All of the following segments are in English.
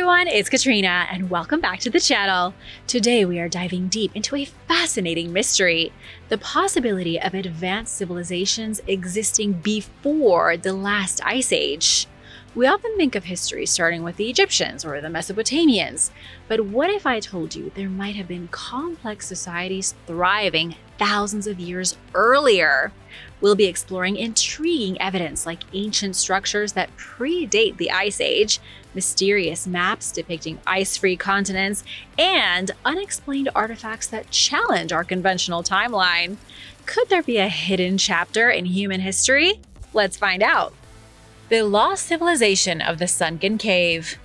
everyone, it's Katrina and welcome back to the channel. Today we are diving deep into a fascinating mystery, the possibility of advanced civilizations existing before the last ice age. We often think of history starting with the Egyptians or the Mesopotamians, but what if I told you there might have been complex societies thriving thousands of years earlier? We'll be exploring intriguing evidence like ancient structures that predate the Ice Age, mysterious maps depicting ice-free continents, and unexplained artifacts that challenge our conventional timeline. Could there be a hidden chapter in human history? Let's find out. The lost civilization of the Sunken Cave.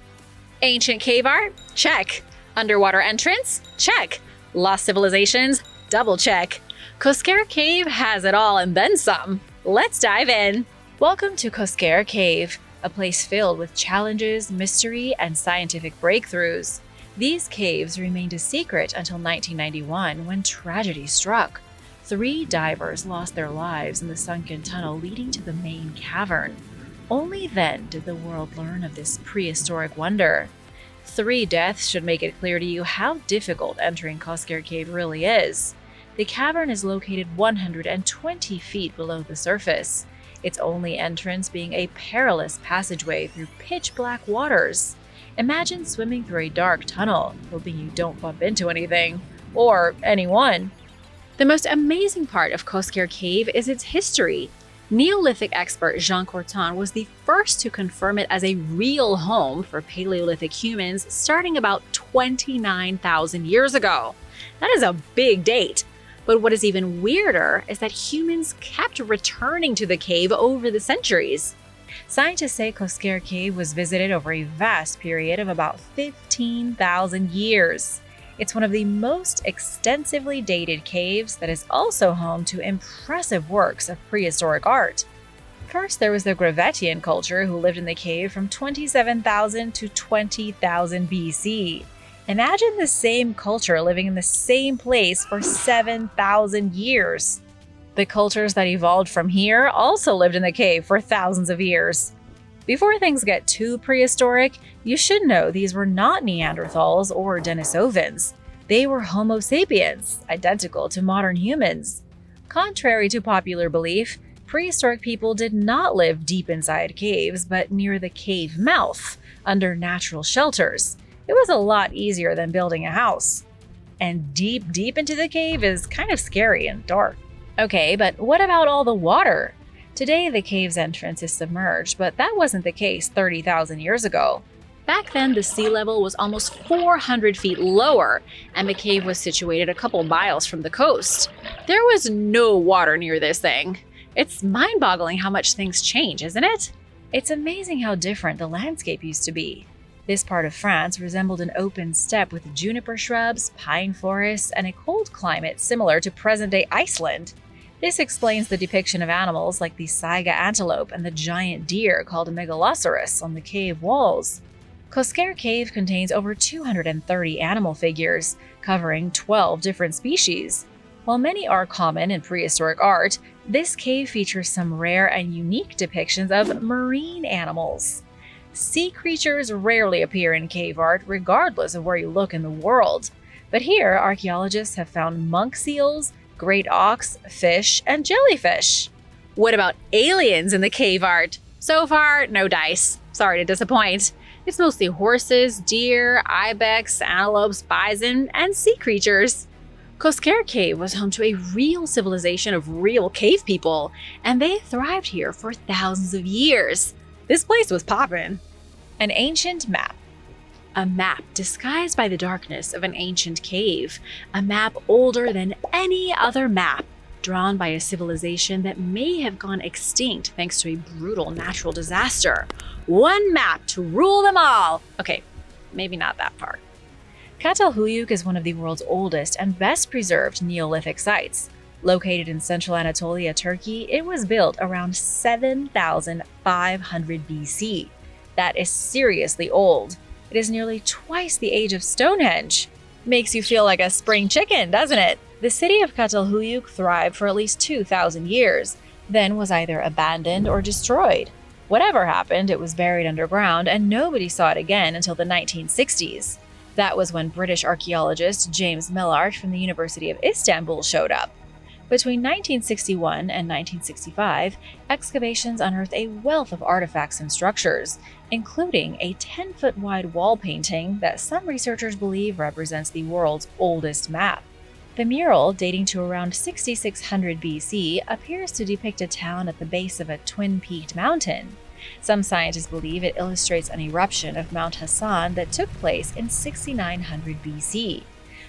Ancient cave art? Check. Underwater entrance? Check. Lost civilizations? Double check. Koskera Cave has it all and then some. Let's dive in. Welcome to Koskera Cave, a place filled with challenges, mystery, and scientific breakthroughs. These caves remained a secret until 1991 when tragedy struck. 3 divers lost their lives in the sunken tunnel leading to the main cavern. Only then did the world learn of this prehistoric wonder. 3 deaths should make it clear to you how difficult entering Koskera Cave really is. The cavern is located 120 feet below the surface, its only entrance being a perilous passageway through pitch-black waters. Imagine swimming through a dark tunnel, hoping you don't bump into anything, or anyone. The most amazing part of Koskera Cave is its history. Neolithic expert Jean Courtin was the first to confirm it as a real home for Paleolithic humans starting about 29,000 years ago. That is a big date. But what is even weirder is that humans kept returning to the cave over the centuries. Scientists say Koskera Cave was visited over a vast period of about 15,000 years. It's one of the most extensively dated caves that is also home to impressive works of prehistoric art. First, there was the Gravettian culture who lived in the cave from 27,000 to 20,000 BC. Imagine the same culture living in the same place for 7,000 years. The cultures that evolved from here also lived in the cave for thousands of years. Before things get too prehistoric, you should know these were not Neanderthals or Denisovans. They were Homo sapiens, identical to modern humans. Contrary to popular belief, prehistoric people did not live deep inside caves, but near the cave mouth, under natural shelters. It was a lot easier than building a house. And deep into the cave is kind of scary and dark. Okay, but what about all the water? Today, the cave's entrance is submerged, but that wasn't the case 30,000 years ago. Back then, the sea level was almost 400 feet lower, and the cave was situated a couple miles from the coast. There was no water near this thing. It's mind-boggling how much things change, isn't it? It's amazing how different the landscape used to be. This part of France resembled an open steppe with juniper shrubs, pine forests, and a cold climate similar to present-day Iceland. This explains the depiction of animals like the saiga antelope and the giant deer called a megaloceros on the cave walls. Koskera Cave contains over 230 animal figures, covering 12 different species. While many are common in prehistoric art, this cave features some rare and unique depictions of marine animals. Sea creatures rarely appear in cave art, regardless of where you look in the world. But here, archaeologists have found monk seals, great auks, fish, and jellyfish. What about aliens in the cave art? So far, no dice. Sorry to disappoint. It's mostly horses, deer, ibex, antelopes, bison, and sea creatures. Koskera Cave was home to a real civilization of real cave people, and they thrived here for thousands of years. This place was poppin'. An ancient map. A map disguised by the darkness of an ancient cave. A map older than any other map, drawn by a civilization that may have gone extinct thanks to a brutal natural disaster. One map to rule them all. Okay, maybe not that far. Çatalhöyük is one of the world's oldest and best preserved Neolithic sites. Located in central Anatolia, Turkey, it was built around 7,500 BC. That is seriously old. It is nearly twice the age of Stonehenge. Makes you feel like a spring chicken, doesn't it? The city of Çatalhöyük thrived for at least 2,000 years, then was either abandoned or destroyed. Whatever happened, it was buried underground and nobody saw it again until the 1960s. That was when British archaeologist James Millard from the University of Istanbul showed up. Between 1961 and 1965, excavations unearthed a wealth of artifacts and structures, including a 10-foot wide wall painting that some researchers believe represents the world's oldest map. The mural, dating to around 6600 BC, appears to depict a town at the base of a twin-peaked mountain. Some scientists believe it illustrates an eruption of Mount Hassan that took place in 6900 BC.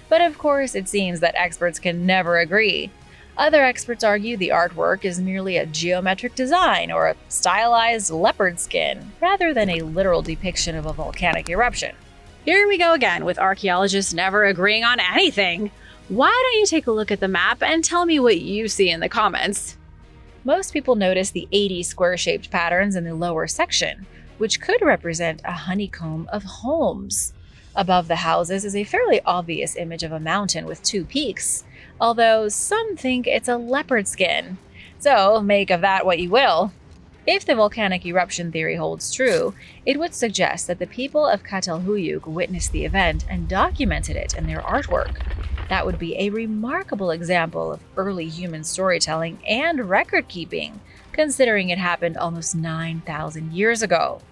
But of course, it seems that experts can never agree. Other experts argue the artwork is merely a geometric design or a stylized leopard skin, rather than a literal depiction of a volcanic eruption. Here we go again with archaeologists never agreeing on anything. Why don't you take a look at the map and tell me what you see in the comments? Most people notice the 80 square-shaped patterns in the lower section, which could represent a honeycomb of homes. Above the houses is a fairly obvious image of a mountain with two peaks, although some think it's a leopard skin. So make of that what you will. If the volcanic eruption theory holds true, it would suggest that the people of Çatalhöyük witnessed the event and documented it in their artwork. That would be a remarkable example of early human storytelling and record-keeping, considering it happened almost 9,000 years ago.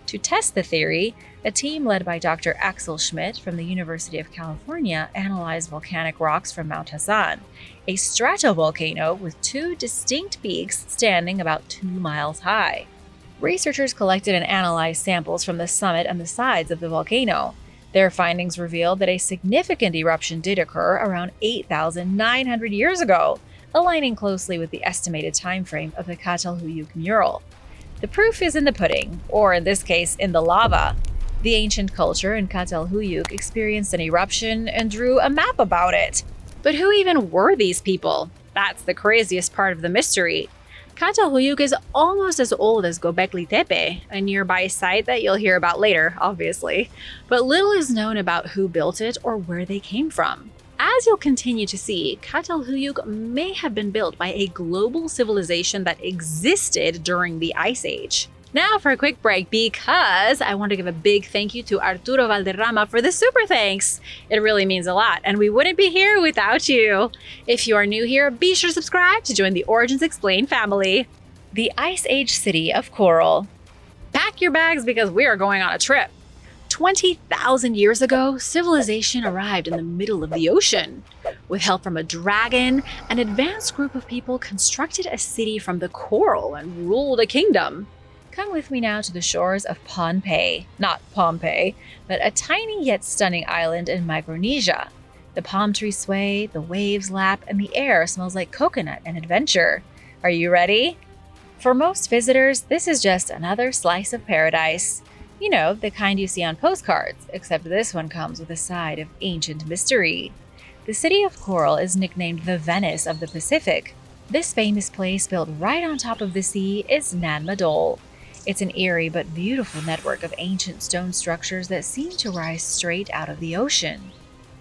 To test the theory, a team led by Dr. Axel Schmidt from the University of California analyzed volcanic rocks from Mount Hassan, a stratovolcano with two distinct peaks standing about 2 miles high. Researchers collected and analyzed samples from the summit and the sides of the volcano. Their findings revealed that a significant eruption did occur around 8,900 years ago, aligning closely with the estimated time frame of the Çatalhöyük mural. The proof is in the pudding, or in this case, in the lava. The ancient culture in Çatalhöyük experienced an eruption and drew a map about it. But who even were these people? That's the craziest part of the mystery. Çatalhöyük is almost as old as Göbekli Tepe, a nearby site that you'll hear about later, obviously. But little is known about who built it or where they came from. As you'll continue to see, Çatalhöyük may have been built by a global civilization that existed during the Ice Age. Now for a quick break, because I want to give a big thank you to Arturo Valderrama for the super thanks. It really means a lot, and we wouldn't be here without you. If you are new here, be sure to subscribe to join the Origins Explained family. The Ice Age city of Coral. Pack your bags because we are going on a trip. 20,000 years ago, civilization arrived in the middle of the ocean. With help from a dragon, an advanced group of people constructed a city from the coral and ruled a kingdom. Come with me now to the shores of Pohnpei, not Pompeii, but a tiny yet stunning island in Micronesia. The palm trees sway, the waves lap, and the air smells like coconut and adventure. Are you ready? For most visitors, this is just another slice of paradise. You know, the kind you see on postcards, except this one comes with a side of ancient mystery. The city of Coral is nicknamed the Venice of the Pacific. This famous place built right on top of the sea is Nan Madol. It's an eerie but beautiful network of ancient stone structures that seem to rise straight out of the ocean.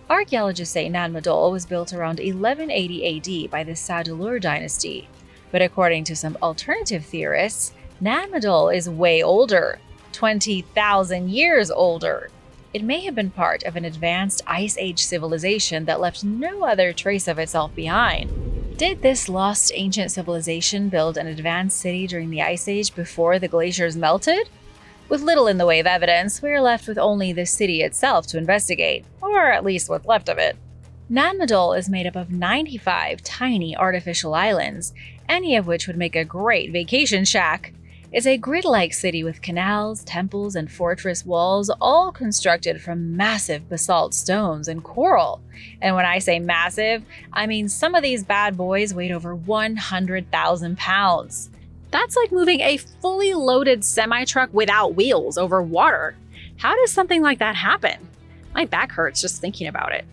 Archaeologists say Nan Madol was built around 1180 AD by the Sadulur dynasty, but according to some alternative theorists, Nan Madol is way older. 20,000 years older. It may have been part of an advanced Ice Age civilization that left no other trace of itself behind. Did this lost ancient civilization build an advanced city during the Ice Age before the glaciers melted? With little in the way of evidence, we are left with only the city itself to investigate, or at least what's left of it. Nan Madol is made up of 95 tiny artificial islands, any of which would make a great vacation shack. It's a grid-like city with canals, temples, and fortress walls, all constructed from massive basalt stones and coral. And when I say massive, I mean some of these bad boys weighed over 100,000 pounds. That's like moving a fully loaded semi-truck without wheels over water. How does something like that happen? My back hurts just thinking about it.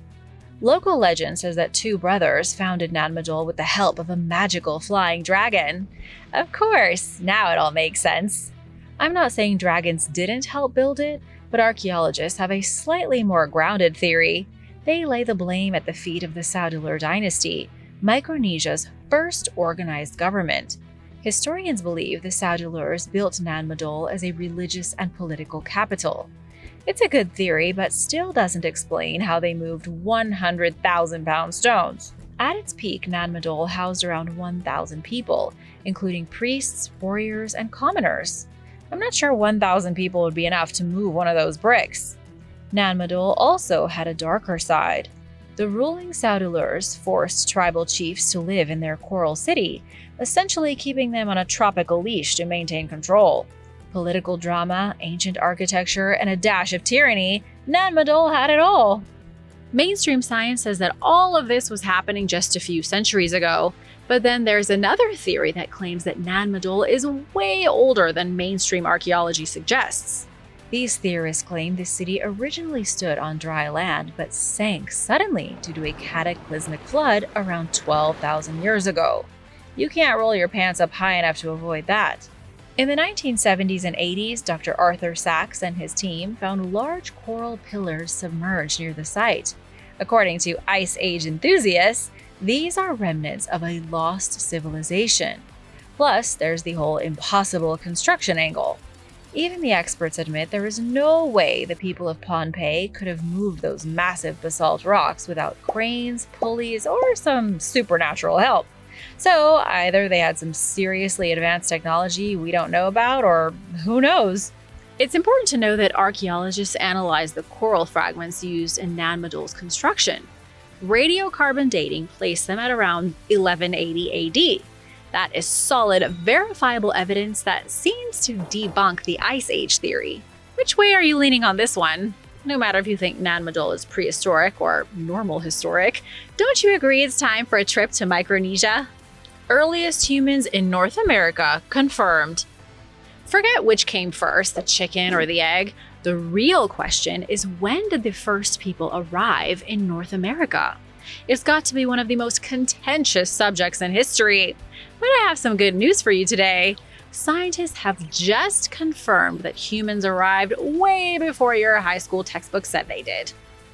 Local legend says that two brothers founded Nan Madol with the help of a magical flying dragon. Of course, now it all makes sense. I'm not saying dragons didn't help build it, but archaeologists have a slightly more grounded theory. They lay the blame at the feet of the Sadulur dynasty, Micronesia's first organized government. Historians believe the Saudulurs built Nan Madol as a religious and political capital. It's a good theory, but still doesn't explain how they moved 100,000-pound stones. At its peak, Nan Madol housed around 1,000 people, including priests, warriors, and commoners. I'm not sure 1,000 people would be enough to move one of those bricks. Nan Madol also had a darker side. The ruling Saudulurs forced tribal chiefs to live in their coral city, essentially keeping them on a tropical leash to maintain control. Political drama, ancient architecture, and a dash of tyranny, Nan Madol had it all. Mainstream science says that all of this was happening just a few centuries ago, but then there's another theory that claims that Nan Madol is way older than mainstream archaeology suggests. These theorists claim the city originally stood on dry land but sank suddenly due to a cataclysmic flood around 12,000 years ago. You can't roll your pants up high enough to avoid that. In the 1970s and 80s, Dr. Arthur Sachs and his team found large coral pillars submerged near the site. According to Ice Age enthusiasts, these are remnants of a lost civilization. Plus, there's the whole impossible construction angle. Even the experts admit there is no way the people of Pompeii could have moved those massive basalt rocks without cranes, pulleys, or some supernatural help. So either they had some seriously advanced technology we don't know about, or who knows? It's important to know that archaeologists analyzed the coral fragments used in Nan Madol's construction. Radiocarbon dating placed them at around 1180 AD. That is solid, verifiable evidence that seems to debunk the Ice Age theory. Which way are you leaning on this one? No matter if you think Nan Madol is prehistoric or normal historic, don't you agree it's time for a trip to Micronesia? Earliest humans in North America confirmed. Forget which came first, the chicken or the egg. The real question is, when did the first people arrive in North America? It's got to be one of the most contentious subjects in history. But I have some good news for you today. Scientists have just confirmed that humans arrived way before your high school textbook said they did.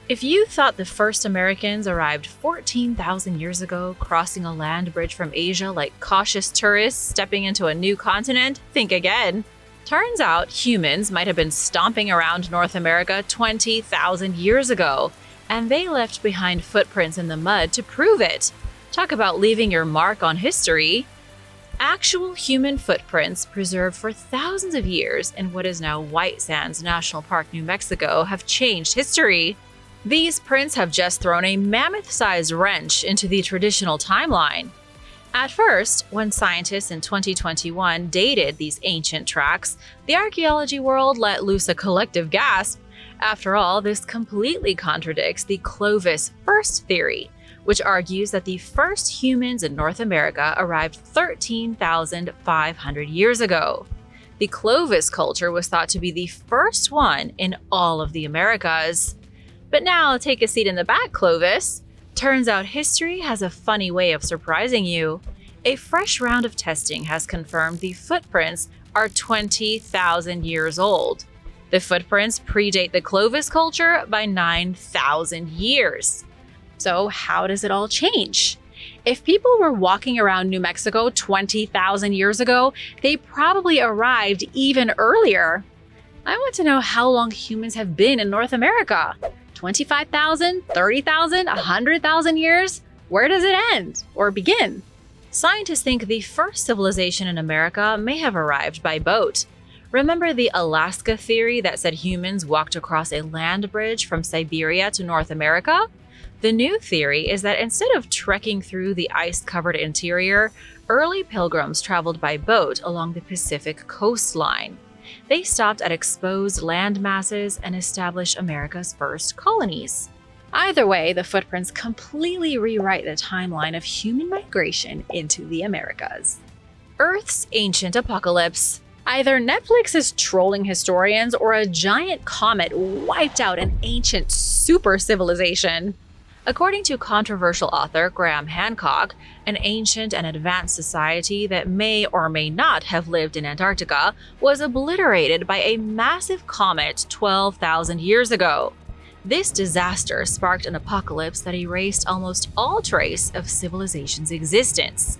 If you thought the first Americans arrived 14,000 years ago, crossing a land bridge from Asia like cautious tourists stepping into a new continent, think again. Turns out humans might have been stomping around North America 20,000 years ago, and they left behind footprints in the mud to prove it. Talk about leaving your mark on history. Actual human footprints preserved for thousands of years in what is now White Sands National Park, New Mexico, have changed history. These prints have just thrown a mammoth-sized wrench into the traditional timeline. At first, when scientists in 2021 dated these ancient tracks, the archaeology world let loose a collective gasp. After all, this completely contradicts the Clovis first theory, which argues that the first humans in North America arrived 13,500 years ago. The Clovis culture was thought to be the first one in all of the Americas. But now, take a seat in the back, Clovis. Turns out history has a funny way of surprising you. A fresh round of testing has confirmed the footprints are 20,000 years old. The footprints predate the Clovis culture by 9,000 years. So how does it all change? If people were walking around New Mexico 20,000 years ago, they probably arrived even earlier. I want to know how long humans have been in North America. 25,000, 30,000, 100,000 years? Where does it end or begin? Scientists think the first civilization in America may have arrived by boat. Remember the Alaska theory that said humans walked across a land bridge from Siberia to North America? The new theory is that instead of trekking through the ice-covered interior, early pilgrims traveled by boat along the Pacific coastline. They stopped at exposed land masses and established America's first colonies. Either way, the footprints completely rewrite the timeline of human migration into the Americas. Earth's ancient apocalypse. Either Netflix is trolling historians or a giant comet wiped out an ancient super civilization. According to controversial author Graham Hancock, an ancient and advanced society that may or may not have lived in Antarctica was obliterated by a massive comet 12,000 years ago. This disaster sparked an apocalypse that erased almost all trace of civilization's existence.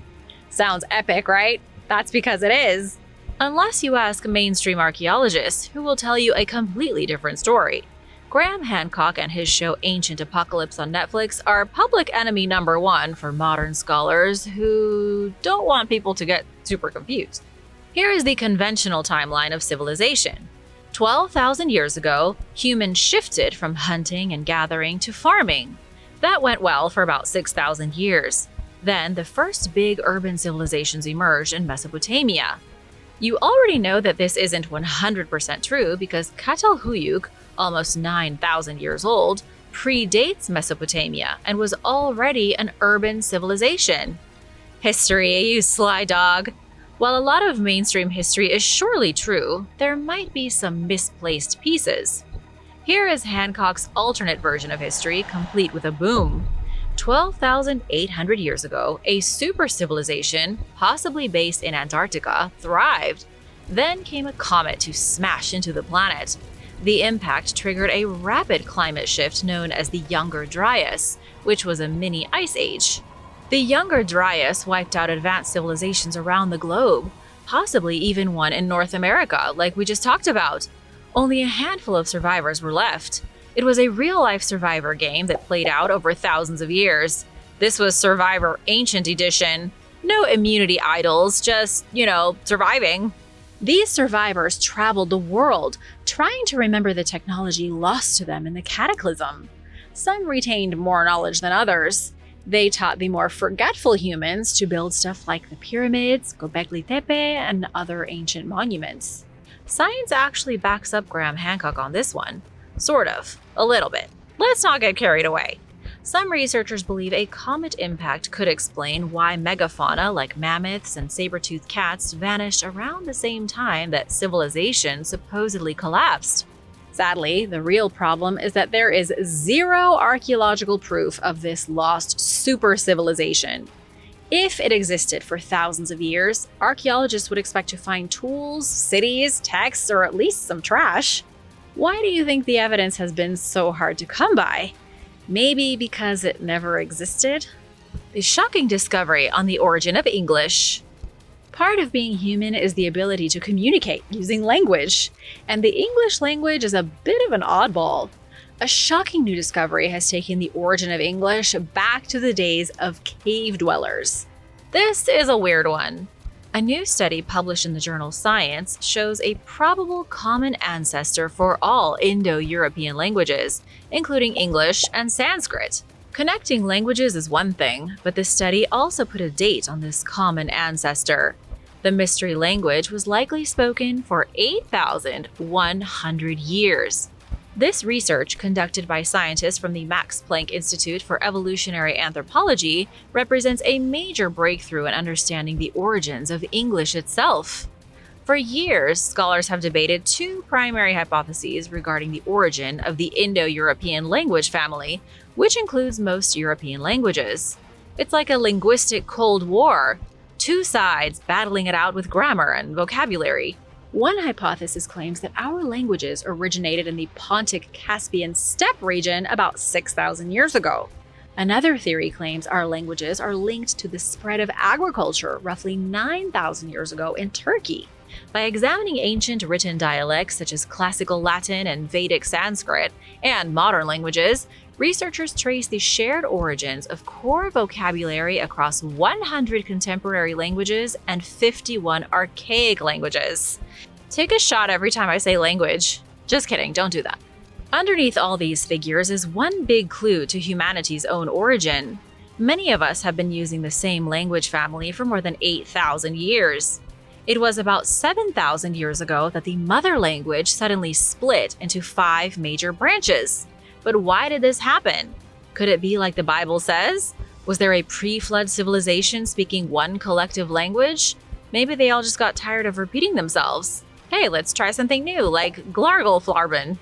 Sounds epic, right? That's because it is. Unless you ask mainstream archaeologists, who will tell you a completely different story. Graham Hancock and his show Ancient Apocalypse on Netflix are public enemy number one for modern scholars who don't want people to get super confused. Here is the conventional timeline of civilization. 12,000 years ago, humans shifted from hunting and gathering to farming. That went well for about 6,000 years. Then the first big urban civilizations emerged in Mesopotamia. You already know that this isn't 100% true because Catalhuyuk, almost 9,000 years old, predates Mesopotamia and was already an urban civilization. History, you sly dog. While a lot of mainstream history is surely true, there might be some misplaced pieces. Here is Hancock's alternate version of history, complete with a boom. 12,800 years ago, a super civilization, possibly based in Antarctica, thrived. Then came a comet to smash into the planet. The impact triggered a rapid climate shift known as the Younger Dryas, which was a mini ice age. The Younger Dryas wiped out advanced civilizations around the globe, possibly even one in North America, like we just talked about. Only a handful of survivors were left. It was a real-life Survivor game that played out over thousands of years. This was Survivor Ancient Edition. No immunity idols, just, surviving. These survivors traveled the world, trying to remember the technology lost to them in the cataclysm. Some retained more knowledge than others. They taught the more forgetful humans to build stuff like the pyramids, Göbekli Tepe, and other ancient monuments. Science actually backs up Graham Hancock on this one. Sort of. A little bit. Let's not get carried away. Some researchers believe a comet impact could explain why megafauna like mammoths and saber-toothed cats vanished around the same time that civilization supposedly collapsed. Sadly, the real problem is that there is zero archaeological proof of this lost super civilization. If it existed for thousands of years, archaeologists would expect to find tools, cities, texts, or at least some trash. Why do you think the evidence has been so hard to come by? Maybe because it never existed? The shocking discovery on the origin of English. Part of being human is the ability to communicate using language, and the English language is a bit of an oddball. A shocking new discovery has taken the origin of English back to the days of cave dwellers. This is a weird one. A new study published in the journal Science shows a probable common ancestor for all Indo-European languages, including English and Sanskrit. Connecting languages is one thing, but the study also put a date on this common ancestor. The mystery language was likely spoken for 8,100 years. This research, conducted by scientists from the Max Planck Institute for Evolutionary Anthropology, represents a major breakthrough in understanding the origins of English itself. For years, scholars have debated two primary hypotheses regarding the origin of the Indo-European language family, which includes most European languages. It's like a linguistic Cold War, two sides battling it out with grammar and vocabulary. One hypothesis claims that our languages originated in the Pontic-Caspian steppe region about 6,000 years ago. Another theory claims our languages are linked to the spread of agriculture roughly 9,000 years ago in Turkey. By examining ancient written dialects such as Classical Latin and Vedic Sanskrit, and modern languages, researchers trace the shared origins of core vocabulary across 100 contemporary languages and 51 archaic languages. Take a shot every time I say language. Just kidding, don't do that. Underneath all these figures is one big clue to humanity's own origin. Many of us have been using the same language family for more than 8,000 years. It was about 7,000 years ago that the mother language suddenly split into 5 major branches. But why did this happen? Could it be like the Bible says? Was there a pre-flood civilization speaking one collective language? Maybe they all just got tired of repeating themselves. Hey, let's try something new, like Glargelflarben.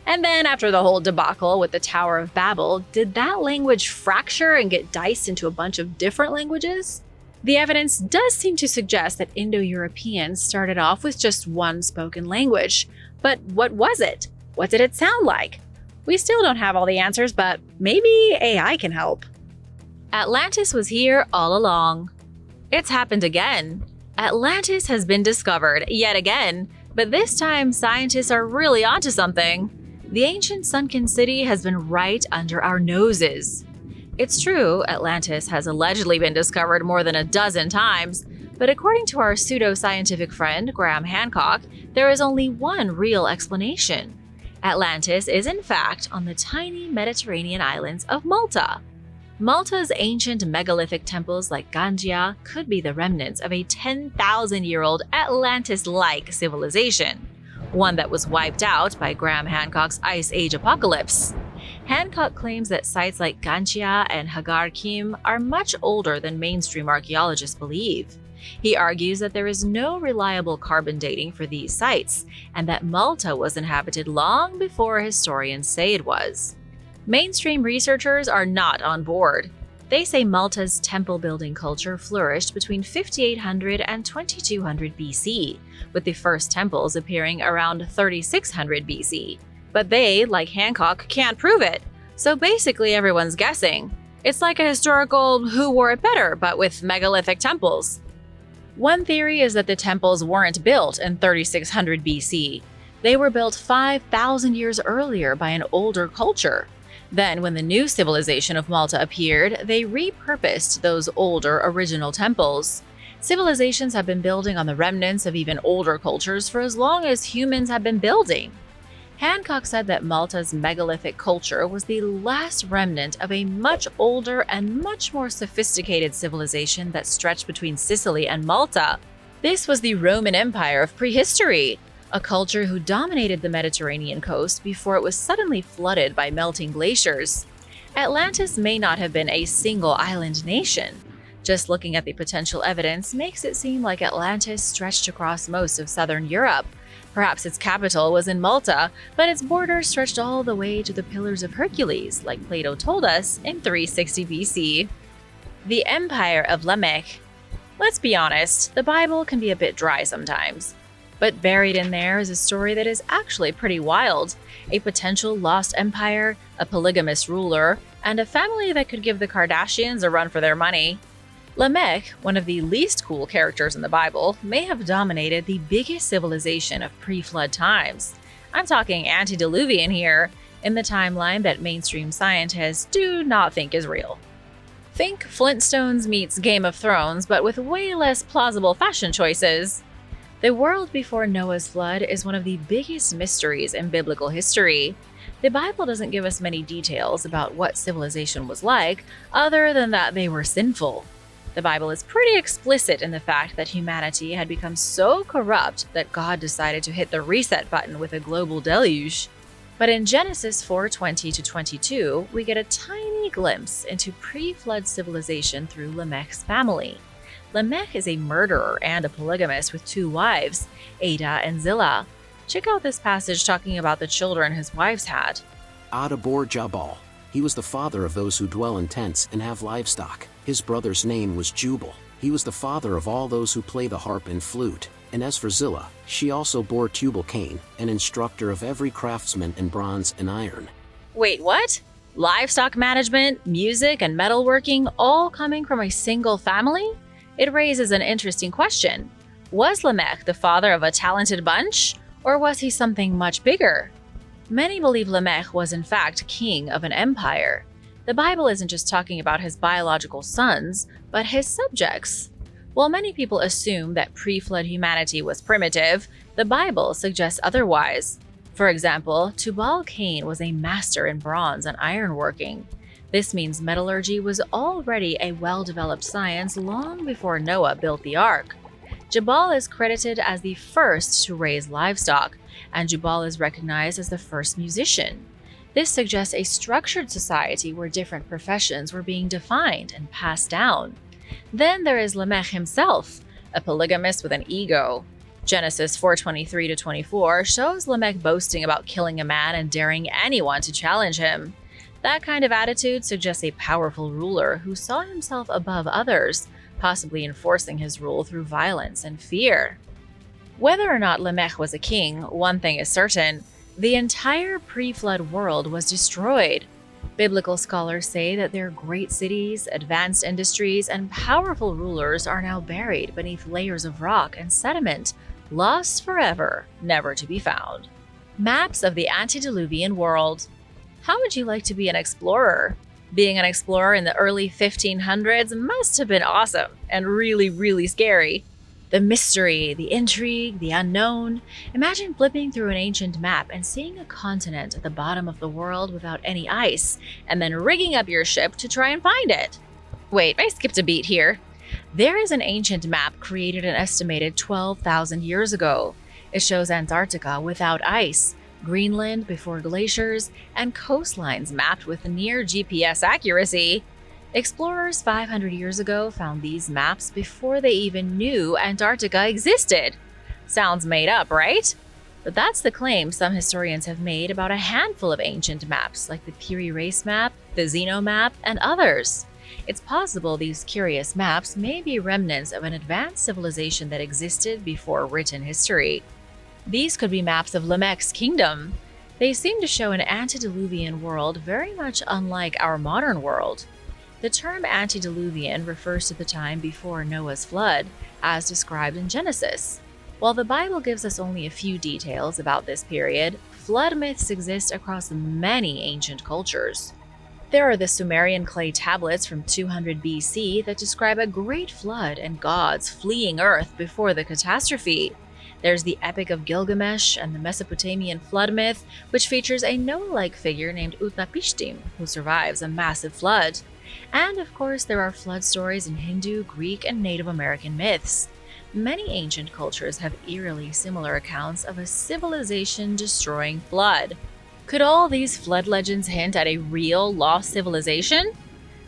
And then after the whole debacle with the Tower of Babel, did that language fracture and get diced into a bunch of different languages? The evidence does seem to suggest that Indo-Europeans started off with just one spoken language. But what was it? What did it sound like? We still don't have all the answers, but maybe AI can help. Atlantis was here all along. It's happened again. Atlantis has been discovered yet again, but this time scientists are really onto something. The ancient sunken city has been right under our noses. It's true, Atlantis has allegedly been discovered more than a dozen times, but according to our pseudo-scientific friend Graham Hancock, there is only one real explanation. Atlantis is in fact on the tiny Mediterranean islands of Malta. Malta's ancient megalithic temples like Gangia could be the remnants of a 10,000-year-old Atlantis-like civilization, one that was wiped out by Graham Hancock's Ice Age apocalypse. Hancock claims that sites like Gangia and Hagar Kim are much older than mainstream archaeologists believe. He argues that there is no reliable carbon dating for these sites, and that Malta was inhabited long before historians say it was. Mainstream researchers are not on board. They say Malta's temple-building culture flourished between 5800 and 2200 BC, with the first temples appearing around 3600 BC. But they, like Hancock, can't prove it. So basically everyone's guessing. It's like a historical who wore it better, but with megalithic temples. One theory is that the temples weren't built in 3600 BC. They were built 5,000 years earlier by an older culture. Then, when the new civilization of Malta appeared, they repurposed those older original temples. Civilizations have been building on the remnants of even older cultures for as long as humans have been building. Hancock said that Malta's megalithic culture was the last remnant of a much older and much more sophisticated civilization that stretched between Sicily and Malta. This was the Roman Empire of prehistory, a culture who dominated the Mediterranean coast before it was suddenly flooded by melting glaciers. Atlantis may not have been a single island nation. Just looking at the potential evidence makes it seem like Atlantis stretched across most of southern Europe. Perhaps its capital was in Malta, but its borders stretched all the way to the Pillars of Hercules, like Plato told us in 360 BC. The Empire of Lamech. Let's be honest, the Bible can be a bit dry sometimes. But buried in there is a story that is actually pretty wild. A potential lost empire, a polygamous ruler, and a family that could give the Kardashians a run for their money. Lamech, one of the least cool characters in the Bible, may have dominated the biggest civilization of pre-flood times. I'm talking Antediluvian here, in the timeline that mainstream scientists do not think is real. Think Flintstones meets Game of Thrones, but with way less plausible fashion choices. The world before Noah's flood is one of the biggest mysteries in biblical history. The Bible doesn't give us many details about what civilization was like, other than that they were sinful. The Bible is pretty explicit in the fact that humanity had become so corrupt that God decided to hit the reset button with a global deluge. But in Genesis 4:20-22, we get a tiny glimpse into pre-flood civilization through Lamech's family. Lamech is a murderer and a polygamist with 2 wives, Ada and Zillah. Check out this passage talking about the children his wives had. Ada bore Jabal. He was the father of those who dwell in tents and have livestock. His brother's name was Jubal. He was the father of all those who play the harp and flute. And as for Zillah, she also bore Tubal-Cain, an instructor of every craftsman in bronze and iron. Wait, what? Livestock management, music, and metalworking all coming from a single family? It raises an interesting question. Was Lamech the father of a talented bunch, or was he something much bigger? Many believe Lamech was in fact king of an empire. The Bible isn't just talking about his biological sons, but his subjects. While many people assume that pre-flood humanity was primitive, the Bible suggests otherwise. For example, Tubal-Cain was a master in bronze and ironworking. This means metallurgy was already a well-developed science long before Noah built the ark. Jabal is credited as the first to raise livestock, and Jubal is recognized as the first musician. This suggests a structured society where different professions were being defined and passed down. Then there is Lamech himself, a polygamist with an ego. Genesis 4:23-24 shows Lamech boasting about killing a man and daring anyone to challenge him. That kind of attitude suggests a powerful ruler who saw himself above others, possibly enforcing his rule through violence and fear. Whether or not Lamech was a king, one thing is certain: the entire pre-flood world was destroyed. Biblical scholars say that their great cities, advanced industries, and powerful rulers are now buried beneath layers of rock and sediment, lost forever, never to be found. Maps of the antediluvian world. How would you like to be an explorer? Being an explorer in the early 1500s must have been awesome and really, really scary. The mystery, the intrigue, the unknown. Imagine flipping through an ancient map and seeing a continent at the bottom of the world without any ice, and then rigging up your ship to try and find it. Wait, I skipped a beat here. There is an ancient map created an estimated 12,000 years ago. It shows Antarctica without ice, Greenland before glaciers, and coastlines mapped with near GPS accuracy. Explorers 500 years ago found these maps before they even knew Antarctica existed. Sounds made up, right? But that's the claim some historians have made about a handful of ancient maps, like the Peru race map, the Zeno map, and others. It's possible these curious maps may be remnants of an advanced civilization that existed before written history. These could be maps of Lamech's kingdom. They seem to show an antediluvian world very much unlike our modern world. The term antediluvian refers to the time before Noah's flood, as described in Genesis. While the Bible gives us only a few details about this period, flood myths exist across many ancient cultures. There are the Sumerian clay tablets from 200 BC that describe a great flood and gods fleeing Earth before the catastrophe. There's the Epic of Gilgamesh and the Mesopotamian flood myth, which features a Noah-like figure named Utnapishtim, who survives a massive flood. And of course, there are flood stories in Hindu, Greek, and Native American myths. Many ancient cultures have eerily similar accounts of a civilization-destroying flood. Could all these flood legends hint at a real lost civilization?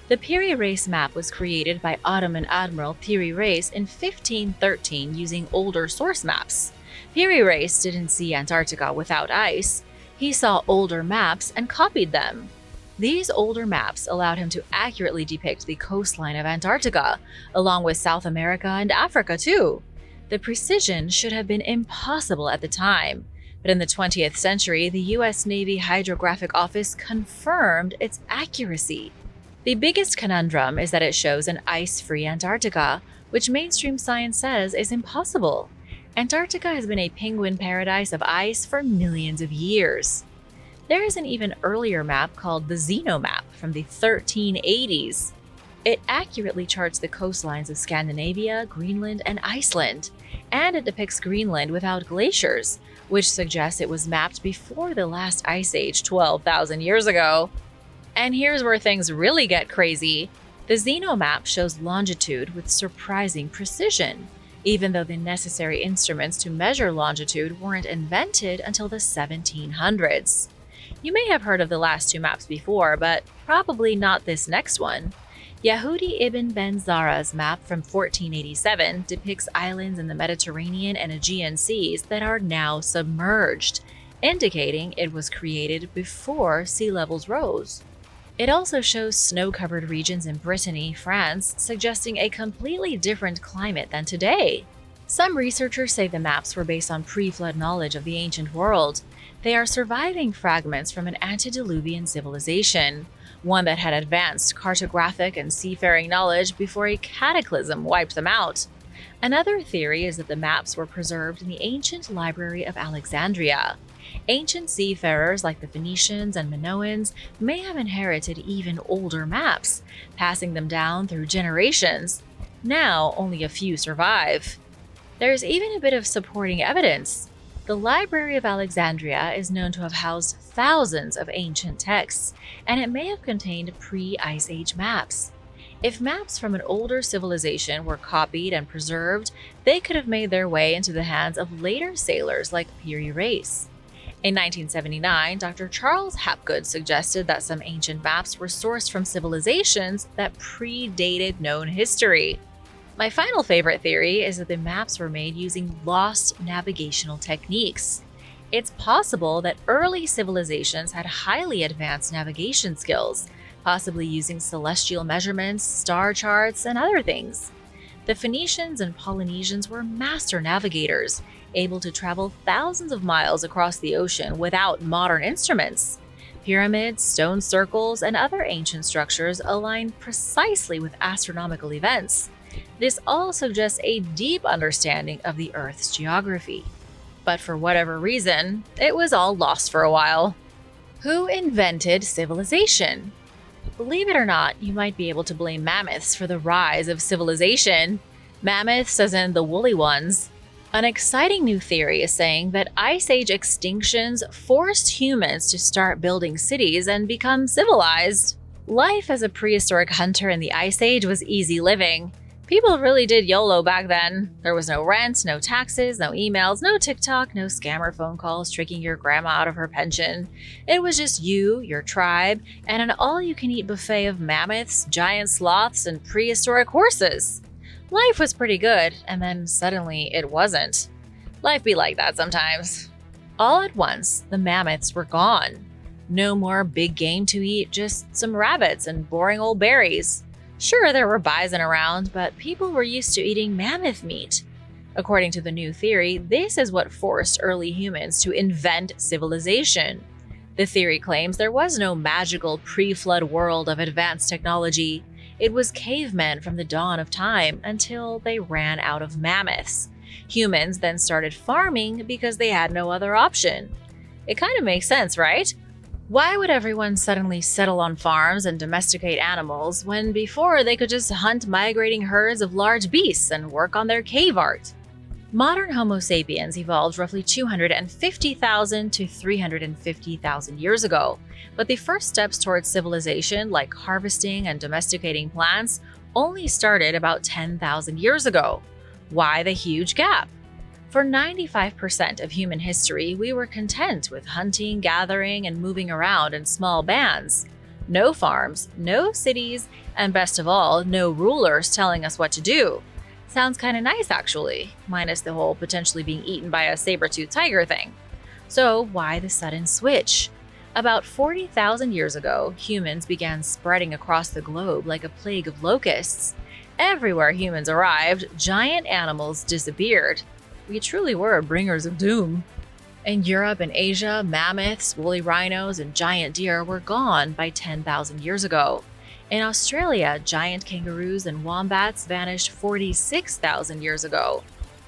The Piri Reis map was created by Ottoman Admiral Piri Reis in 1513 using older source maps. Piri Reis didn't see Antarctica without ice. He saw older maps and copied them. These older maps allowed him to accurately depict the coastline of Antarctica, along with South America and Africa too. The precision should have been impossible at the time, but in the 20th century, the US Navy Hydrographic Office confirmed its accuracy. The biggest conundrum is that it shows an ice-free Antarctica, which mainstream science says is impossible. Antarctica has been a penguin paradise of ice for millions of years. There is an even earlier map called the Zeno map from the 1380s. It accurately charts the coastlines of Scandinavia, Greenland, and Iceland, and it depicts Greenland without glaciers, which suggests it was mapped before the last ice age 12,000 years ago. And here's where things really get crazy. The Zeno map shows longitude with surprising precision, even though the necessary instruments to measure longitude weren't invented until the 1700s. You may have heard of the last two maps before, but probably not this next one. Yehudi ibn Ben Zara's map from 1487 depicts islands in the Mediterranean and Aegean seas that are now submerged, indicating it was created before sea levels rose. It also shows snow-covered regions in Brittany, France, suggesting a completely different climate than today. Some researchers say the maps were based on pre-flood knowledge of the ancient world. They are surviving fragments from an antediluvian civilization, one that had advanced cartographic and seafaring knowledge before a cataclysm wiped them out. Another theory is that the maps were preserved in the ancient library of Alexandria. Ancient seafarers like the Phoenicians and Minoans may have inherited even older maps, passing them down through generations. Now, only a few survive. There's even a bit of supporting evidence. The Library of Alexandria is known to have housed thousands of ancient texts, and it may have contained pre-Ice Age maps. If maps from an older civilization were copied and preserved, they could have made their way into the hands of later sailors like Piri Reis. In 1979, Dr. Charles Hapgood suggested that some ancient maps were sourced from civilizations that predated known history. My final favorite theory is that the maps were made using lost navigational techniques. It's possible that early civilizations had highly advanced navigation skills, possibly using celestial measurements, star charts, and other things. The Phoenicians and Polynesians were master navigators, able to travel thousands of miles across the ocean without modern instruments. Pyramids, stone circles, and other ancient structures align precisely with astronomical events. This all suggests a deep understanding of the Earth's geography. But for whatever reason, it was all lost for a while. Who invented civilization? Believe it or not, you might be able to blame mammoths for the rise of civilization. Mammoths as in the woolly ones. An exciting new theory is saying that Ice Age extinctions forced humans to start building cities and become civilized. Life as a prehistoric hunter in the Ice Age was easy living. People really did YOLO back then. There was no rent, no taxes, no emails, no TikTok, no scammer phone calls tricking your grandma out of her pension. It was just you, your tribe, and an all-you-can-eat buffet of mammoths, giant sloths, and prehistoric horses. Life was pretty good, and then suddenly it wasn't. Life be like that sometimes. All at once, the mammoths were gone. No more big game to eat, just some rabbits and boring old berries. Sure, there were bison around, but people were used to eating mammoth meat. According to the new theory, this is what forced early humans to invent civilization. The theory claims there was no magical pre-flood world of advanced technology. It was cavemen from the dawn of time until they ran out of mammoths. Humans then started farming because they had no other option. It kind of makes sense, right? Why would everyone suddenly settle on farms and domesticate animals when before they could just hunt migrating herds of large beasts and work on their cave art? Modern Homo sapiens evolved roughly 250,000 to 350,000 years ago, but the first steps towards civilization, like harvesting and domesticating plants, only started about 10,000 years ago. Why the huge gap? For 95% of human history, we were content with hunting, gathering, and moving around in small bands. No farms, no cities, and best of all, no rulers telling us what to do. Sounds kind of nice actually, minus the whole potentially being eaten by a saber-toothed tiger thing. So why the sudden switch? About 40,000 years ago, humans began spreading across the globe like a plague of locusts. Everywhere humans arrived, giant animals disappeared. We truly were bringers of doom. In Europe and Asia, mammoths, woolly rhinos, and giant deer were gone by 10,000 years ago. In Australia, giant kangaroos and wombats vanished 46,000 years ago.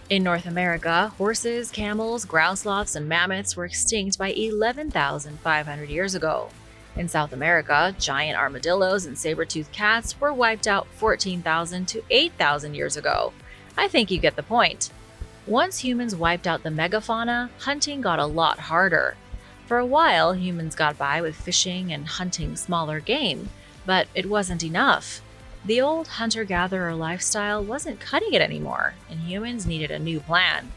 In North America, horses, camels, ground sloths, and mammoths were extinct by 11,500 years ago. In South America, giant armadillos and saber-toothed cats were wiped out 14,000 to 8,000 years ago. I think you get the point. Once humans wiped out the megafauna, hunting got a lot harder. For a while, humans got by with fishing and hunting smaller game, but it wasn't enough. The old hunter-gatherer lifestyle wasn't cutting it anymore, and humans needed a new plan.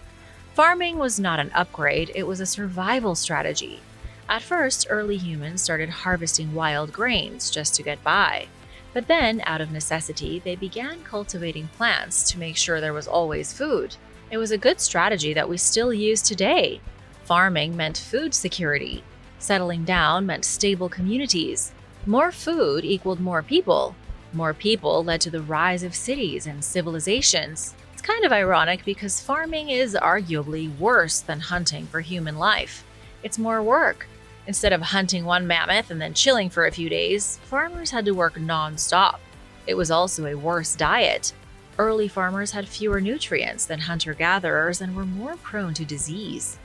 Farming was not an upgrade, it was a survival strategy. At first, early humans started harvesting wild grains just to get by. But then, out of necessity, they began cultivating plants to make sure there was always food. It was a good strategy that we still use today. Farming meant food security. Settling down meant stable communities. More food equaled more people. More people led to the rise of cities and civilizations. It's kind of ironic because farming is arguably worse than hunting for human life. It's more work. Instead of hunting one mammoth and then chilling for a few days, farmers had to work non-stop. It was also a worse diet. Early farmers had fewer nutrients than hunter-gatherers and were more prone to disease.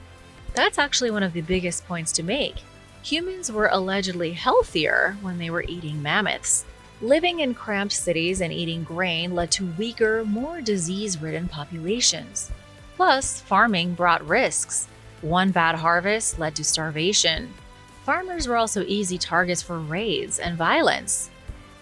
That's actually one of the biggest points to make. Humans were allegedly healthier when they were eating mammoths. Living in cramped cities and eating grain led to weaker, more disease-ridden populations. Plus, farming brought risks. One bad harvest led to starvation. Farmers were also easy targets for raids and violence.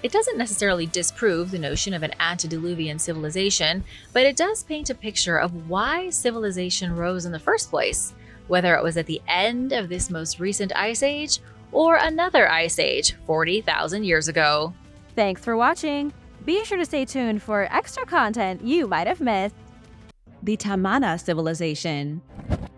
It doesn't necessarily disprove the notion of an antediluvian civilization, but it does paint a picture of why civilization rose in the first place, whether it was at the end of this most recent ice age or another ice age 40,000 years ago. Thanks for watching. Be sure to stay tuned for extra content you might have missed. The Tamana civilization.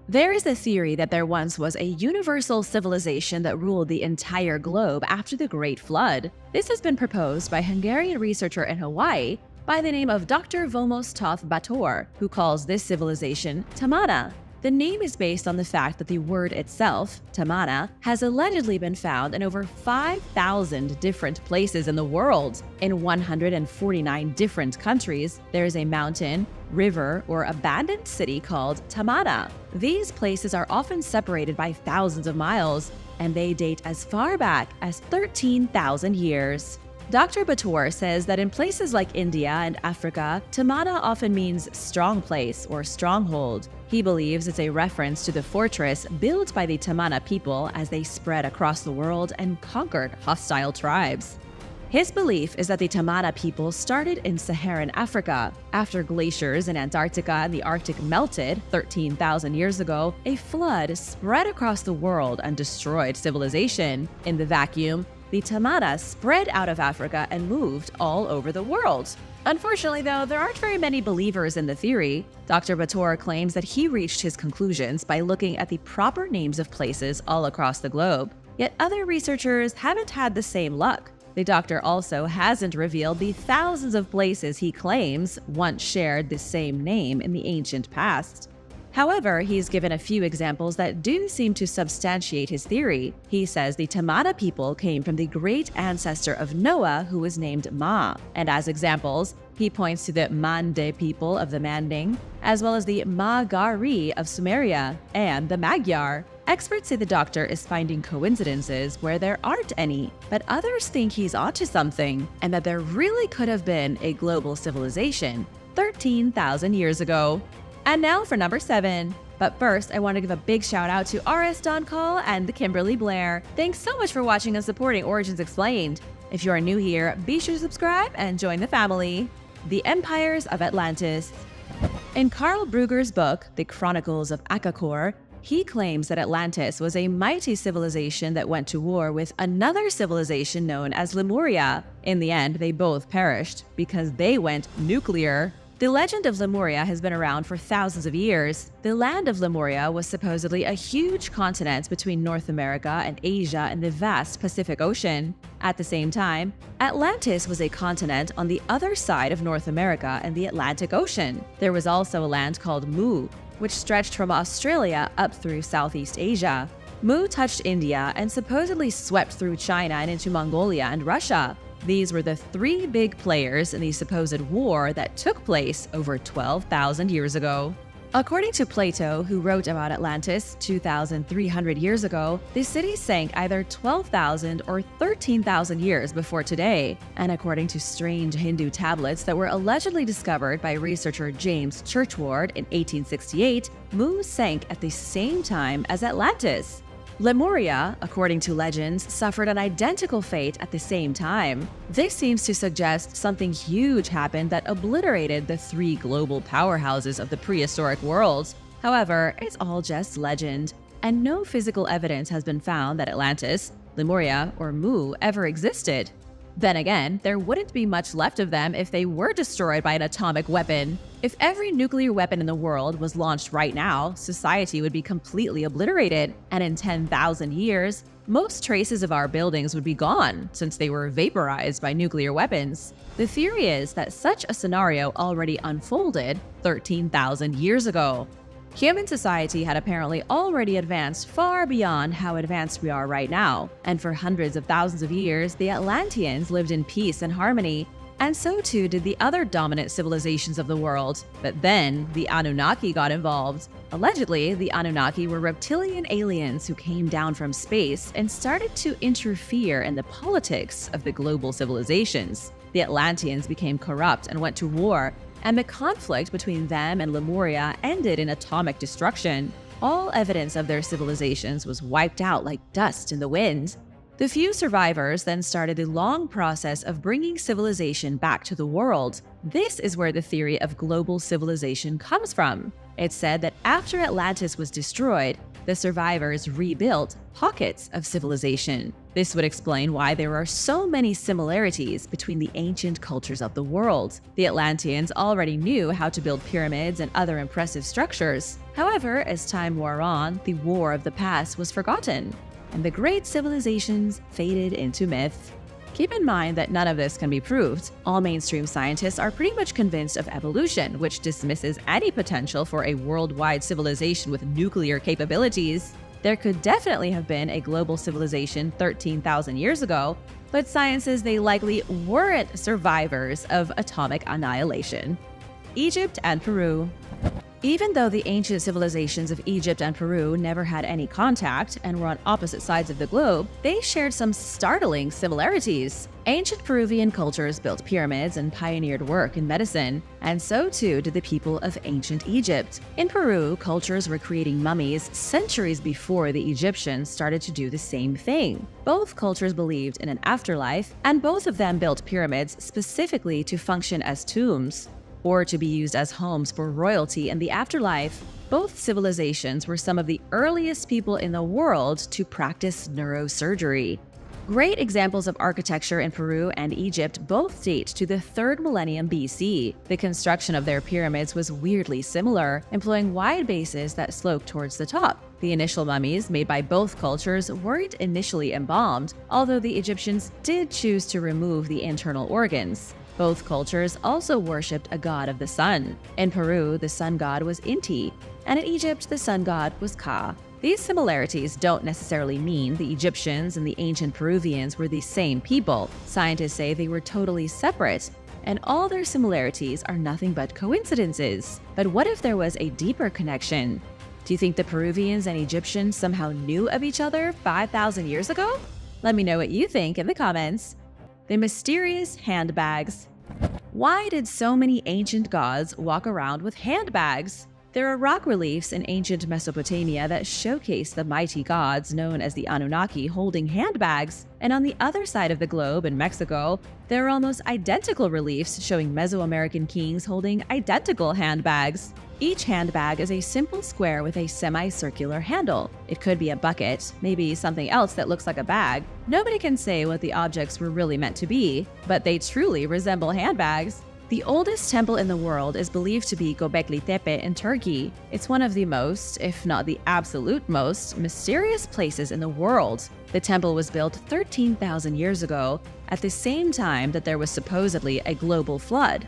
There is a theory that there once was a universal civilization that ruled the entire globe after the Great Flood. This has been proposed by Hungarian researcher in Hawaii by the name of Dr. Vomos Toth Bator, who calls this civilization Tamana. The name is based on the fact that the word itself, Tamana, has allegedly been found in over 5,000 different places in the world. In 149 different countries, there is a mountain, river, or abandoned city called Tamana. These places are often separated by thousands of miles, and they date as far back as 13,000 years. Dr. Bator says that in places like India and Africa, Tamana often means strong place or stronghold. He believes it's a reference to the fortress built by the Tamana people as they spread across the world and conquered hostile tribes. His belief is that the Tamana people started in Saharan Africa. After glaciers in Antarctica and the Arctic melted 13,000 years ago, a flood spread across the world and destroyed civilization. In the vacuum, the Tamana spread out of Africa and moved all over the world. Unfortunately, though, there aren't very many believers in the theory. Dr. Bator claims that he reached his conclusions by looking at the proper names of places all across the globe. Yet other researchers haven't had the same luck. The doctor also hasn't revealed the thousands of places he claims once shared the same name in the ancient past. However, he's given a few examples that do seem to substantiate his theory. He says the Tamana people came from the great ancestor of Noah, who was named Ma. And as examples, he points to the Mande people of the Manding, as well as the Magari of Sumeria, and the Magyar. Experts say the doctor is finding coincidences where there aren't any, but others think he's onto something, and that there really could have been a global civilization 13,000 years ago. And now for number 7. But first, I want to give a big shout out to RS Don Call and the Kimberly Blair. Thanks so much for watching and supporting Origins Explained. If you are new here, be sure to subscribe and join the family. The Empires of Atlantis. In Carl Brugger's book, The Chronicles of Akakor, he claims that Atlantis was a mighty civilization that went to war with another civilization known as Lemuria. In the end, they both perished because they went nuclear. The legend of Lemuria has been around for thousands of years. The land of Lemuria was supposedly a huge continent between North America and Asia and the vast Pacific Ocean. At the same time, Atlantis was a continent on the other side of North America and the Atlantic Ocean. There was also a land called Mu, which stretched from Australia up through Southeast Asia. Mu touched India and supposedly swept through China and into Mongolia and Russia. These were the 3 big players in the supposed war that took place over 12,000 years ago. According to Plato, who wrote about Atlantis 2,300 years ago, the city sank either 12,000 or 13,000 years before today. And according to strange Hindu tablets that were allegedly discovered by researcher James Churchward in 1868, Mu sank at the same time as Atlantis. Lemuria, according to legends, suffered an identical fate at the same time. This seems to suggest something huge happened that obliterated the 3 global powerhouses of the prehistoric world. However, it's all just legend, and no physical evidence has been found that Atlantis, Lemuria, or Mu ever existed. Then again, there wouldn't be much left of them if they were destroyed by an atomic weapon. If every nuclear weapon in the world was launched right now, society would be completely obliterated, and in 10,000 years, most traces of our buildings would be gone since they were vaporized by nuclear weapons. The theory is that such a scenario already unfolded 13,000 years ago. Human society had apparently already advanced far beyond how advanced we are right now, and for hundreds of thousands of years, the Atlanteans lived in peace and harmony, and so too did the other dominant civilizations of the world. But then, the Anunnaki got involved. Allegedly, the Anunnaki were reptilian aliens who came down from space and started to interfere in the politics of the global civilizations. The Atlanteans became corrupt and went to war, and the conflict between them and Lemuria ended in atomic destruction. All evidence of their civilizations was wiped out like dust in the wind. The few survivors then started the long process of bringing civilization back to the world. This is where the theory of global civilization comes from. It's said that after Atlantis was destroyed, the survivors rebuilt pockets of civilization. This would explain why there are so many similarities between the ancient cultures of the world. The Atlanteans already knew how to build pyramids and other impressive structures. However, as time wore on, the war of the past was forgotten, and the great civilizations faded into myth. Keep in mind that none of this can be proved. All mainstream scientists are pretty much convinced of evolution, which dismisses any potential for a worldwide civilization with nuclear capabilities. There could definitely have been a global civilization 13,000 years ago, but science says they likely weren't survivors of atomic annihilation. Egypt and Peru. Even though the ancient civilizations of Egypt and Peru never had any contact and were on opposite sides of the globe, they shared some startling similarities. Ancient Peruvian cultures built pyramids and pioneered work in medicine, and so too did the people of ancient Egypt. In Peru, cultures were creating mummies centuries before the Egyptians started to do the same thing. Both cultures believed in an afterlife, and both of them built pyramids specifically to function as tombs, or to be used as homes for royalty in the afterlife. Both civilizations were some of the earliest people in the world to practice neurosurgery. Great examples of architecture in Peru and Egypt both date to the 3rd millennium BC. The construction of their pyramids was weirdly similar, employing wide bases that sloped towards the top. The initial mummies made by both cultures weren't initially embalmed, although the Egyptians did choose to remove the internal organs. Both cultures also worshipped a god of the sun. In Peru, the sun god was Inti, and in Egypt, the sun god was Ka. These similarities don't necessarily mean the Egyptians and the ancient Peruvians were the same people. Scientists say they were totally separate, and all their similarities are nothing but coincidences. But what if there was a deeper connection? Do you think the Peruvians and Egyptians somehow knew of each other 5,000 years ago? Let me know what you think in the comments. The mysterious handbags. Why did so many ancient gods walk around with handbags? There are rock reliefs in ancient Mesopotamia that showcase the mighty gods known as the Anunnaki holding handbags, and on the other side of the globe in Mexico, there are almost identical reliefs showing Mesoamerican kings holding identical handbags. Each handbag is a simple square with a semicircular handle. It could be a bucket, maybe something else that looks like a bag. Nobody can say what the objects were really meant to be, but they truly resemble handbags. The oldest temple in the world is believed to be Göbekli Tepe in Turkey. It's one of the most, if not the absolute most, mysterious places in the world. The temple was built 13,000 years ago, at the same time that there was supposedly a global flood.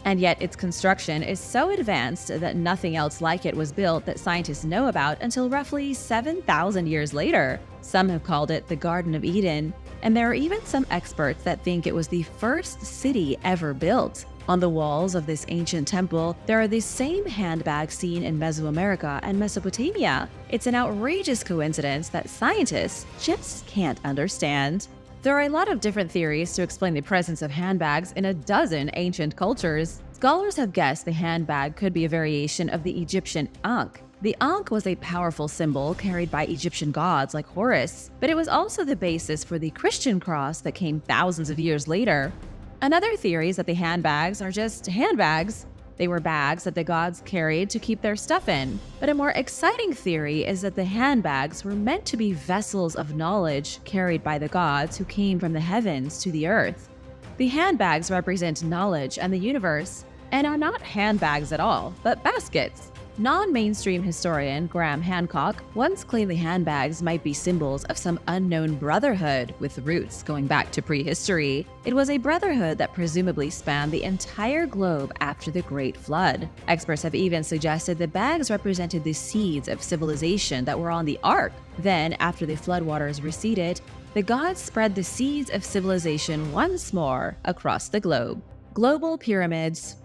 And yet its construction is so advanced that nothing else like it was built that scientists know about until roughly 7,000 years later. Some have called it the Garden of Eden, and there are even some experts that think it was the first city ever built. On the walls of this ancient temple, there are the same handbags seen in Mesoamerica and Mesopotamia. It's an outrageous coincidence that scientists just can't understand. There are a lot of different theories to explain the presence of handbags in a dozen ancient cultures. Scholars have guessed the handbag could be a variation of the Egyptian ankh. The ankh was a powerful symbol carried by Egyptian gods like Horus, but it was also the basis for the Christian cross that came thousands of years later. Another theory is that the handbags are just handbags. They were bags that the gods carried to keep their stuff in. But a more exciting theory is that the handbags were meant to be vessels of knowledge carried by the gods who came from the heavens to the earth. The handbags represent knowledge and the universe, and are not handbags at all, but baskets. Non-mainstream historian Graham Hancock once claimed the handbags might be symbols of some unknown brotherhood with roots going back to prehistory. It was a brotherhood that presumably spanned the entire globe after the Great Flood. Experts have even suggested the bags represented the seeds of civilization that were on the Ark. Then, after the floodwaters receded, the gods spread the seeds of civilization once more across the globe. Global pyramids.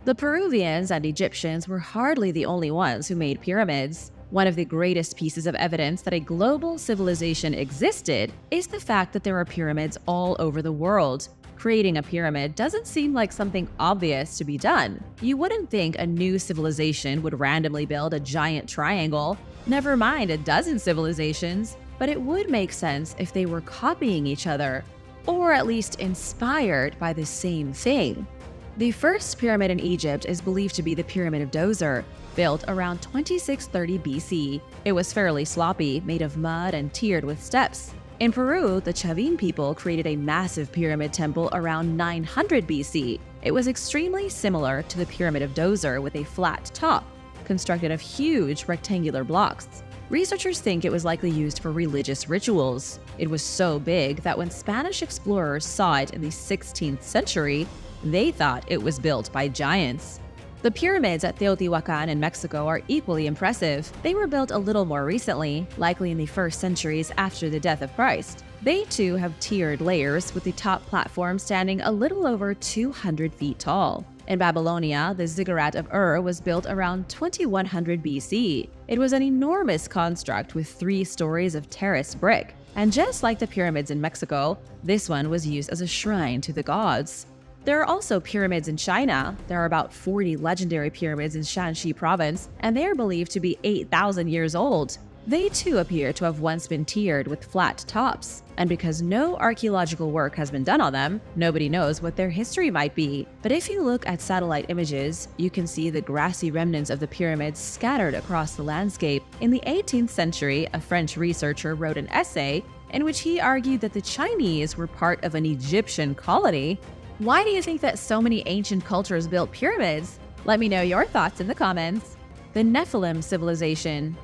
The Peruvians and Egyptians were hardly the only ones who made pyramids. One of the greatest pieces of evidence that a global civilization existed is the fact that there are pyramids all over the world. Creating a pyramid doesn't seem like something obvious to be done. You wouldn't think a new civilization would randomly build a giant triangle, never mind a dozen civilizations, but it would make sense if they were copying each other, or at least inspired by the same thing. The first pyramid in Egypt is believed to be the Pyramid of Djoser, built around 2630 BC. It was fairly sloppy, made of mud and tiered with steps. In Peru, the Chavin people created a massive pyramid temple around 900 BC. It was extremely similar to the Pyramid of Djoser with a flat top, constructed of huge rectangular blocks. Researchers think it was likely used for religious rituals. It was so big that when Spanish explorers saw it in the 16th century, they thought it was built by giants. The pyramids at Teotihuacan in Mexico are equally impressive. They were built a little more recently, likely in the first centuries after the death of Christ. They too have tiered layers, with the top platform standing a little over 200 feet tall. In Babylonia, the ziggurat of Ur was built around 2100 BC. It was an enormous construct with 3 stories of terraced brick. And just like the pyramids in Mexico, this one was used as a shrine to the gods. There are also pyramids in China. There are about 40 legendary pyramids in Shanxi province, and they are believed to be 8,000 years old. They too appear to have once been tiered with flat tops, and because no archaeological work has been done on them, nobody knows what their history might be. But if you look at satellite images, you can see the grassy remnants of the pyramids scattered across the landscape. In the 18th century, a French researcher wrote an essay in which he argued that the Chinese were part of an Egyptian colony. Why do you think that so many ancient cultures built pyramids? Let me know your thoughts in the comments. The Nephilim civilization.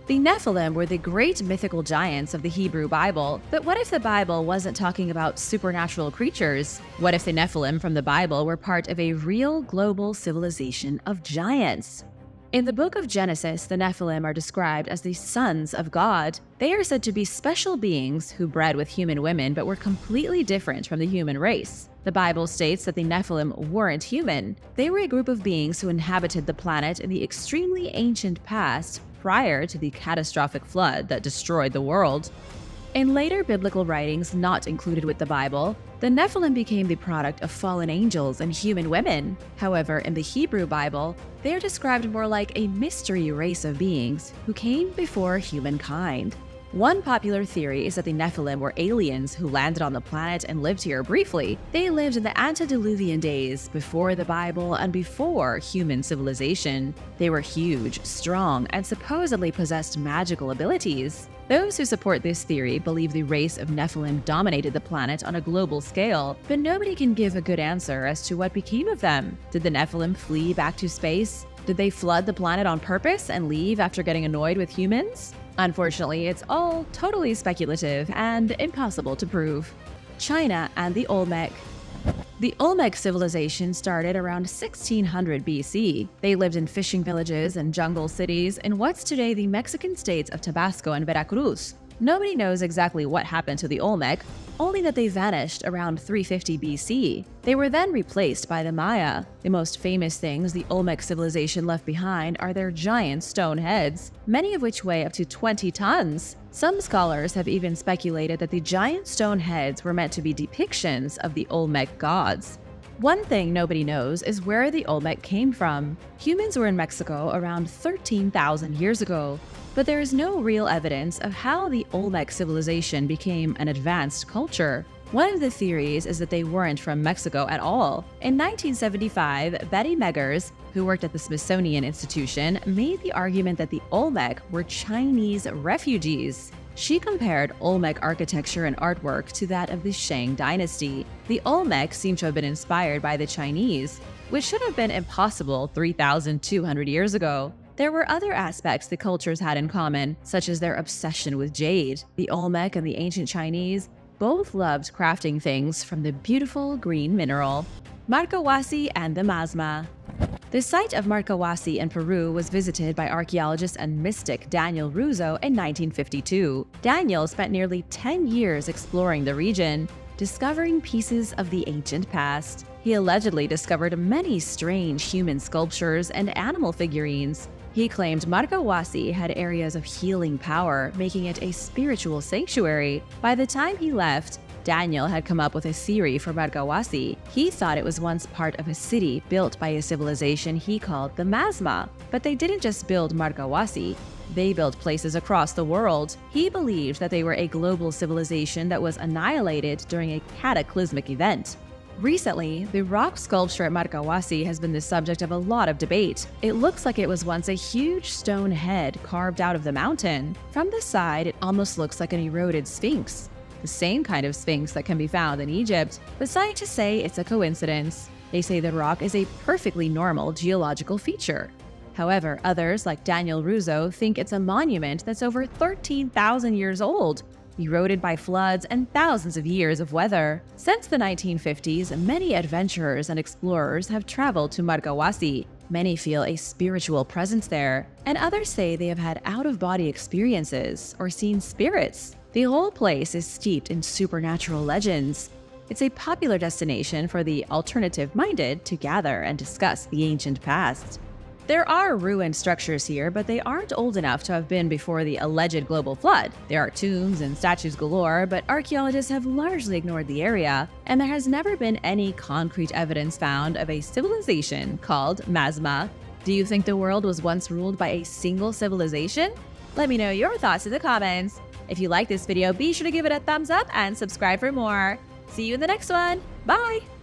The Nephilim were the great mythical giants of the Hebrew Bible, but what if the Bible wasn't talking about supernatural creatures? What if the Nephilim from the Bible were part of a real global civilization of giants? In the book of Genesis, the Nephilim are described as the sons of God. They are said to be special beings who bred with human women but were completely different from the human race. The Bible states that the Nephilim weren't human. They were a group of beings who inhabited the planet in the extremely ancient past, prior to the catastrophic flood that destroyed the world. In later biblical writings not included with the Bible, the Nephilim became the product of fallen angels and human women. However, in the Hebrew Bible, they are described more like a mystery race of beings who came before humankind. One popular theory is that the Nephilim were aliens who landed on the planet and lived here briefly. They lived in the Antediluvian days, before the Bible and before human civilization. They were huge, strong, and supposedly possessed magical abilities. Those who support this theory believe the race of Nephilim dominated the planet on a global scale, but nobody can give a good answer as to what became of them. Did the Nephilim flee back to space? Did they flood the planet on purpose and leave after getting annoyed with humans? Unfortunately, it's all totally speculative and impossible to prove. China and the Olmec. The Olmec civilization started around 1600 BC. They lived in fishing villages and jungle cities in what's today the Mexican states of Tabasco and Veracruz. Nobody knows exactly what happened to the Olmec, only that they vanished around 350 BC. They were then replaced by the Maya. The most famous things the Olmec civilization left behind are their giant stone heads, many of which weigh up to 20 tons. Some scholars have even speculated that the giant stone heads were meant to be depictions of the Olmec gods. One thing nobody knows is where the Olmec came from. Humans were in Mexico around 13,000 years ago, but there is no real evidence of how the Olmec civilization became an advanced culture. One of the theories is that they weren't from Mexico at all. In 1975, Betty Meggers, who worked at the Smithsonian Institution, made the argument that the Olmec were Chinese refugees. She compared Olmec architecture and artwork to that of the Shang dynasty. The Olmec seem to have been inspired by the Chinese, which should have been impossible 3,200 years ago. There were other aspects the cultures had in common, such as their obsession with jade. The Olmec and the ancient Chinese both loved crafting things from the beautiful green mineral. Marawasi and the Masma. The site of Marawasi in Peru was visited by archaeologist and mystic Daniel Russo in 1952. Daniel spent nearly 10 years exploring the region, discovering pieces of the ancient past. He allegedly discovered many strange human sculptures and animal figurines. He claimed Marawasi had areas of healing power, making it a spiritual sanctuary. By the time he left, Daniel had come up with a theory for Marawasi. He thought it was once part of a city built by a civilization he called the Masma. But they didn't just build Marawasi, they built places across the world. He believed that they were a global civilization that was annihilated during a cataclysmic event. Recently, the rock sculpture at Marawasi has been the subject of a lot of debate. It looks like it was once a huge stone head carved out of the mountain. From the side, it almost looks like an eroded sphinx, the same kind of sphinx that can be found in Egypt. But scientists say it's a coincidence. They say the rock is a perfectly normal geological feature. However, others, like Daniel Russo, think it's a monument that's over 13,000 years old. eroded by floods and thousands of years of weather. Since the 1950s, many adventurers and explorers have traveled to Marawasi. Many feel a spiritual presence there, and others say they have had out-of-body experiences or seen spirits. The whole place is steeped in supernatural legends. It's a popular destination for the alternative-minded to gather and discuss the ancient past. There are ruined structures here, but they aren't old enough to have been before the alleged global flood. There are tombs and statues galore, but archaeologists have largely ignored the area, and there has never been any concrete evidence found of a civilization called Masma. Do you think the world was once ruled by a single civilization? Let me know your thoughts in the comments. If you like this video, be sure to give it a thumbs up and subscribe for more. See you in the next one. Bye!